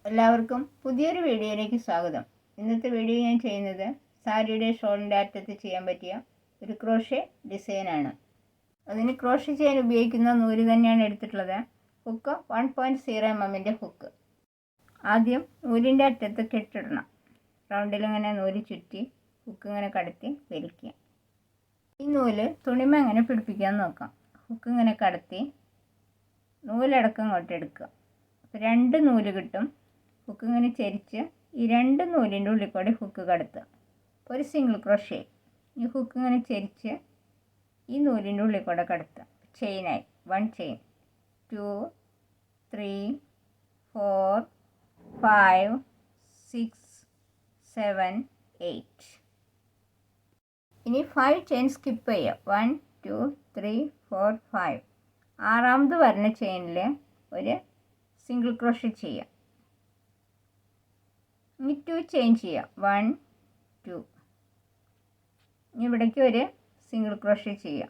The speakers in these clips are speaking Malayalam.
എല്ലാവർക്കും പുതിയൊരു വീഡിയോയിലേക്ക് സ്വാഗതം. ഇന്നത്തെ വീഡിയോ ഞാൻ ചെയ്യുന്നത് സാരിയുടെ ഷോളിൻ്റെ അറ്റത്ത് ചെയ്യാൻ പറ്റിയ ഒരു ക്രോഷേ ഡിസൈനാണ്. അതിന് ക്രോഷേ ചെയ്യാൻ ഉപയോഗിക്കുന്ന നൂല് തന്നെയാണ് എടുത്തിട്ടുള്ളത്. Hook 1.0 mm hook. ആദ്യം നൂലിൻ്റെ അറ്റത്ത് കെട്ടിടണം. റൗണ്ടിലിങ്ങനെ നൂല് ചുറ്റി ഹുക്ക് ഇങ്ങനെ കടത്തി വലിക്കുക. ഈ നൂല് തുണിമ ഇങ്ങനെ പിടിപ്പിക്കാൻ നോക്കാം. ഹുക്ക് ഇങ്ങനെ കടത്തി നൂലടക്കം ഇങ്ങോട്ട് എടുക്കുക. അപ്പോൾ 2 നൂല് കിട്ടും. ഹുക്ക് ഇങ്ങനെ ചരിച്ച് ഈ 2 നൂലിൻ്റെ ഉള്ളിൽ കൂടി ഹുക്ക് കടത്തുക. ഒരു സിംഗിൾ ക്രോഷേ. ഈ ഹുക്ക് ഇങ്ങനെ ചരിച്ച് ഈ നൂലിൻ്റെ ഉള്ളിൽ കൂടെ കടത്തുക. ചെയിനായി 1 ചെയിൻ, 2, 3, 4, 5, 6, 7, 8. ഇനി 5 ചെയിൻ സ്കിപ്പ് ചെയ്യുക. 1, 2, 3, 4, 5. ആറാമത് വരുന്ന ചെയിനിൽ ഒരു സിംഗിൾ ക്രോഷേ ചെയ്യുക. ഇനി 2 ചെയിൻ ചെയ്യുക. 1, 2. ഇനി ഇവിടേക്ക് ഒരു സിംഗിൾ ക്രോഷേ ചെയ്യുക.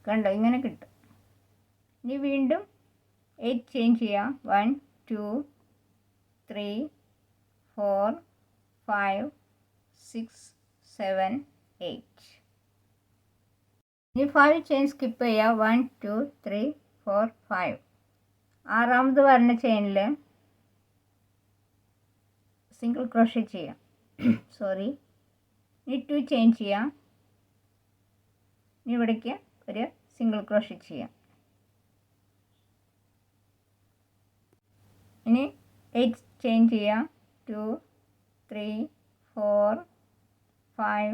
കണ്ടോ, ഇങ്ങനെ കിട്ടും. ഇനി വീണ്ടും 8 ചെയിൻ ചെയ്യുക. 1, 2, 3, 4, 5, 6, 7, 8. ഇനി 5 ചെയിൻ സ്കിപ്പ് ചെയ്യുക. 1, 2, 3, 4, 5. ആറാമത് വരുന്ന ചെയിനിൽ സിംഗിൾ ക്രോഷേ ചെയ്യാം. ഇനി 2 ചെയിൻ ചെയ്യാം. ഇനി ഇവിടേക്ക് ഒരു സിംഗിൾ ക്രോഷേ ചെയ്യാം. ഇനി 8 ചെയിൻ ചെയ്യാം. 2, 3, 4, 5,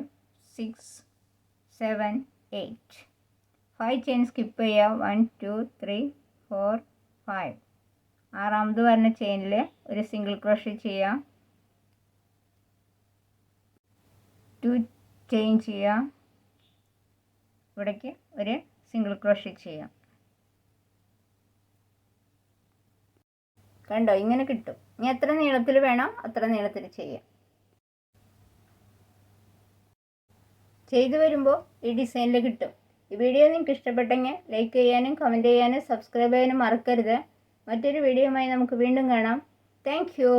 6, 7, 8. 5 ചെയിൻ സ്കിപ്പ് ചെയ്യുക. 1, 2, 3, 4, 5. ആറാമത് വരുന്ന ചെയിനിൽ ഒരു സിംഗിൾ ക്രോഷേ ചെയ്യാം. 2 ചെയിൻ ചെയ്യാം. ഇവിടേക്ക് ഒരു സിംഗിൾ ക്രോഷേ ചെയ്യാം. കണ്ടോ, ഇങ്ങനെ കിട്ടും. ഇനി എത്ര നീളത്തിൽ വേണം അത്ര നീളത്തിൽ ചെയ്യാം. ചെയ്തു വരുമ്പോൾ ഈ ഡിസൈനിൽ കിട്ടും. ഈ വീഡിയോ നിങ്ങൾക്ക് ഇഷ്ടപ്പെട്ടെങ്കിൽ ലൈക്ക് ചെയ്യാനും കമൻറ്റ് ചെയ്യാനും സബ്സ്ക്രൈബ് ചെയ്യാനും മറക്കരുത്. മറ്റൊരു വീഡിയോയുമായി നമുക്ക് വീണ്ടും കാണാം. Thank you.